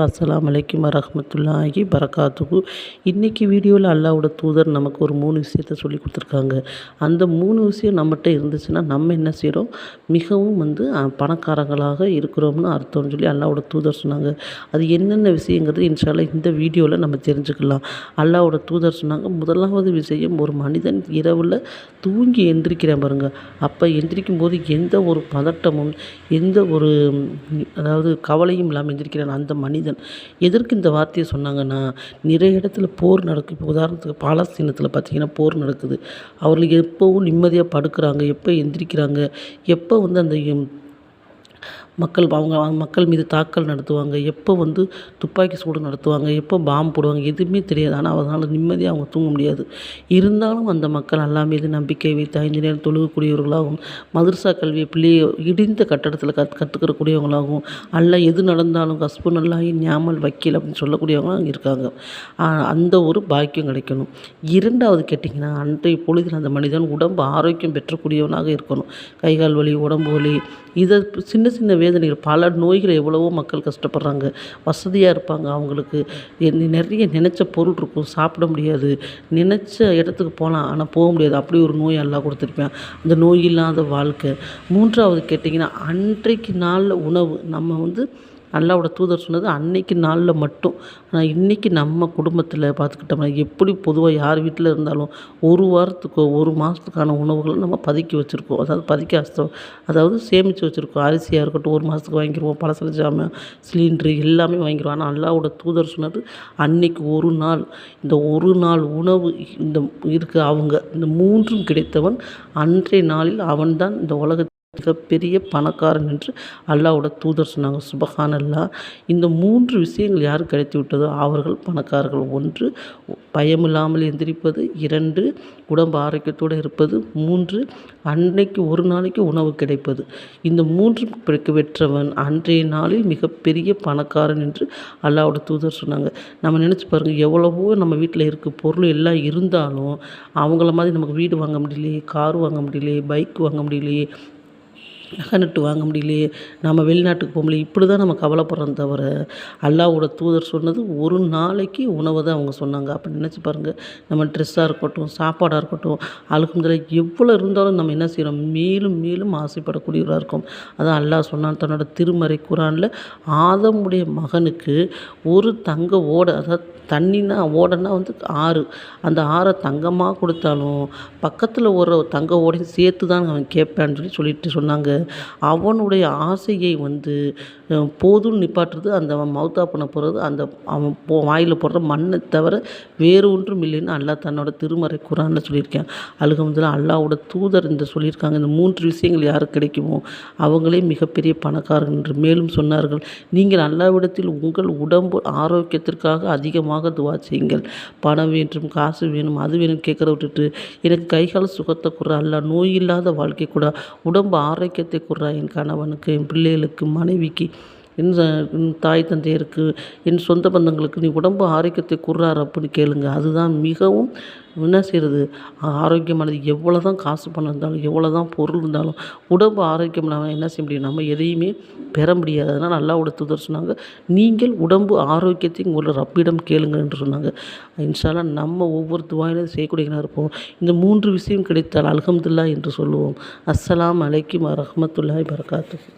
அஸ்ஸலாமு அலைக்கும் வரஹ்மத்துல்லாஹி பரகாத்துஹு. இன்றைக்கி வீடியோவில் அல்லாஹ்வோட தூதர் நமக்கு ஒரு 3 விஷயத்த சொல்லி கொடுத்துருக்காங்க. அந்த 3 விஷயம் நம்மகிட்ட இருந்துச்சுன்னா நம்ம என்ன செய்கிறோம், மிகவும் பணக்காரங்களாக இருக்கிறோம்னு அர்த்தம்னு சொல்லி அல்லாஹ்வோட தூதர் சொன்னாங்க. அது என்னென்ன விஷயங்கிறது இன்ஷா அல்லாஹ் இந்த வீடியோவில் நம்ம தெரிஞ்சுக்கலாம். அல்லாஹ்வோட தூதர் சொன்னாங்க, முதலாவது விஷயம், ஒரு மனிதன் இரவில் தூங்கி எந்திரிக்கிறேன் பாருங்க, அப்போ எந்திரிக்கும் போது எந்த ஒரு பதட்டமும் எந்த ஒரு கவலையும் இல்லாமல் எந்திரிக்கிறான் அந்த மனிதன். எதற்கு இந்த வார்த்தையை சொன்னாங்கன்னா, நிறைய இடத்துல போர் நடக்குது. இப்போ உதாரணத்துக்கு பாலஸ்தீனத்தில் பார்த்திங்கன்னா போர் நடக்குது. அவர்கள் எப்போவும் நிம்மதியாக படுக்கிறாங்க, எப்போ எந்திரிக்கிறாங்க, எப்போ அந்த மக்கள் மீது தாக்கல் நடத்துவாங்க, எப்போ துப்பாக்கி சூடு நடத்துவாங்க, எப்போ பாம்பு போடுவாங்க, எதுவுமே தெரியாது. ஆனால் அதனால் நிம்மதியாக அவங்க தூங்க முடியாது. இருந்தாலும் அந்த மக்கள் அல்லாஹ் மீது நம்பிக்கை வைத்து 5 நேரம் தொழுகக்கூடியவர்களாகவும், மதரசா கல்வியை பிள்ளையை இடிந்த கட்டடத்தில் கற்றுக்கிறக்கூடியவங்களாகவும், அல்லாஹ் எது நடந்தாலும் கஸ்பு நல்லாஹி நியாமல் வக்கீல் அப்படின்னு சொல்லக்கூடியவங்களாம் இருக்காங்க. அந்த ஒரு பாக்கியம் கிடைக்கணும். இரண்டாவது கேட்டிங்கன்னா, அன்றைய பொழுதில் அந்த மனிதன் உடம்பு ஆரோக்கியம் பெற்றக்கூடியவனாக இருக்கணும். கைகால் வலி, உடம்பு வலி, இதை சின்ன சின்ன வேதனைகள், பல நோய்கள், எவ்வளவோ மக்கள் கஷ்டப்படுறாங்க. வசதியாக இருப்பாங்க, அவங்களுக்கு நிறைய நினச்ச பொருள் இருக்கும், சாப்பிட முடியாது, நினச்ச இடத்துக்கு போகலாம் ஆனால் போக முடியாது, அப்படி ஒரு நோய் எல்லாம் கொடுத்துருப்பேன். அந்த நோய் இல்லாத வாழ்க்கை. மூன்றாவது கேட்டிங்கன்னா, அன்றைக்கு நாளில் உணவு நம்ம அல்லாஹ்வோட தூதர் சொன்னது அன்னைக்கு நாளில் மட்டும். ஆனால் இன்றைக்கி நம்ம குடும்பத்தில் பார்த்துக்கிட்டோம்னா, எப்படி பொதுவாக யார் வீட்டில் இருந்தாலும் ஒரு வாரத்துக்கோ ஒரு மாதத்துக்கான உணவுகளை நம்ம பதுக்கி வச்சுருக்கோம். அதாவது சேமித்து வச்சுருக்கோம். அரிசியாக இருக்கட்டும், ஒரு மாதத்துக்கு வாங்கிடுவோம், பலசர ஜாமான், சிலிண்ட்ரு எல்லாமே வாங்கிடுவோம். ஆனால் அல்லாஹ்வோட தூதர் சொன்னது அன்னைக்கு ஒரு நாள், இந்த ஒரு நாள் உணவு இந்த 3ம் கிடைத்தவன் அன்றைய நாளில் அவன்தான் இந்த உலகத்தில் மிகப்பெரிய பணக்காரன் என்று அல்லாஹ்வோட தூதர் சொன்னாங்க. சுபஹானல்லாஹ். இந்த 3 விஷயங்கள் யார் கிடைத்து விட்டதோ அவர்கள் பணக்காரர்கள். 1, பயமில்லாமல் எந்திரிப்பது. 2, உடம்பு ஆரோக்கியத்தோடு இருப்பது. 3, அன்னைக்கு ஒரு நாளைக்கு உணவு கிடைப்பது. இந்த 3 பெற்றவன் அன்றைய நாளில் மிகப்பெரிய பணக்காரன் என்று அல்லாஹ்வோட தூதர் சொன்னாங்க. நம்ம நினச்சி பாருங்கள், எவ்வளவோ நம்ம வீட்டில் இருக்க பொருள் எல்லாம் இருந்தாலும் அவங்கள மாதிரி நமக்கு வீடு வாங்க முடியலையே, கார் வாங்க முடியலையே, பைக் வாங்க முடியலையே, நகை நட்டு வாங்க முடியலையே, நம்ம வெளிநாட்டுக்கு போக முடியல, இப்படி தான் நம்ம கவலைப்படுறோம். தவிர அல்லாஹ்வோட தூதர் சொன்னது ஒரு நாளைக்கு உணவை தான் அவங்க சொன்னாங்க. அப்போ நினச்சி பாருங்கள், நம்ம ட்ரெஸ்ஸாக இருக்கட்டும், சாப்பாடாக இருக்கட்டும், அல்ஹம்துலில்லாஹ் எவ்வளோ இருந்தாலும் நம்ம என்ன செய்கிறோம், மேலும் மேலும் ஆசைப்படக்கூடியவராக இருக்கோம். அதான் அல்லாஹ் சொன்னான் தன்னோட திருமறை குர்ஆனில், ஆதமுடைய மகனுக்கு ஒரு தங்க ஓடை, அதாவது தண்ணினா ஓடனா ஆறு, அந்த ஆறை தங்கமாக கொடுத்தாலும் பக்கத்தில் ஒரு தங்க ஓடையும் சேர்த்து தான் அவன் கேட்பான்னு சொல்லிட்டு சொன்னாங்க. அவனுடைய ஆசையை போதும்னு நிப்பாட்டுறது, அந்த அவன் மௌத்தா பண்ண போகிறது அந்த அவன் வாயில் போடுற மண்ணை தவிர வேறு ஒன்றும் இல்லைன்னு அல்லாஹ் தன்னோட திருமறை குர்ஆனில் சொல்லியிருக்கேன். அல்ஹம்துலில்லாஹ். அல்லாஹ்வோட தூதர் சொல்லியிருக்காங்க, இந்த 3 விஷயங்கள் யாருக்கு கிடைக்குமோ அவங்களே மிகப்பெரிய பணக்காரர்கள் என்று. மேலும் சொன்னார்கள், நீங்கள் அல்லாஹ்விடத்தில் உங்கள் உடம்பு ஆரோக்கியத்திற்காக அதிகமாக துவா செய்யுங்கள். பணம் வேண்டும், காசு வேணும், அது வேணும் கேட்குற விட்டுட்டு, எனக்கு கைகால சுகத்தை கொடுறா அல்லாஹ், நோய் இல்லாத வாழ்க்கை கூட, உடம்பு ஆரோக்கியத்தை கொடுறா, என் கணவனுக்கு, என் பிள்ளைகளுக்கு, மனைவிக்கு, என் தாய் தந்தையருக்கு, என் சொந்த பந்தங்களுக்கு நீ உடம்பு ஆரோக்கியத்தை கொடுறா ரப்புன்னு கேளுங்க. அதுதான் மிகவும் என்ன செய்கிறது, ஆரோக்கியமானது. எவ்வளோ தான் காசு பணம் இருந்தாலும், எவ்வளோ தான் பொருள் இருந்தாலும், உடம்பு ஆரோக்கியம் இல்லாமல் என்ன செய்ய முடியும், நம்ம எதையுமே பெற முடியாது. அதனால் அல்லாஹ்வோட தூதர் சொன்னாங்க, நீங்கள் உடம்பு ஆரோக்கியத்தை உங்களோட ரப்பிடம் கேளுங்க என்று சொன்னாங்க. இன்ஷா அல்லாஹ் நம்ம ஒவ்வொரு துவாயிலும் செய்யக்கூடியவனாக இருப்போம். இந்த 3 விஷயம் கிடைத்தால் அல்ஹம்துலில்லாஹ் என்று சொல்லுவோம். அஸ்ஸலாமு அலைக்கும் வரஹ்மத்துல்லாஹி பரகாத்துஹு.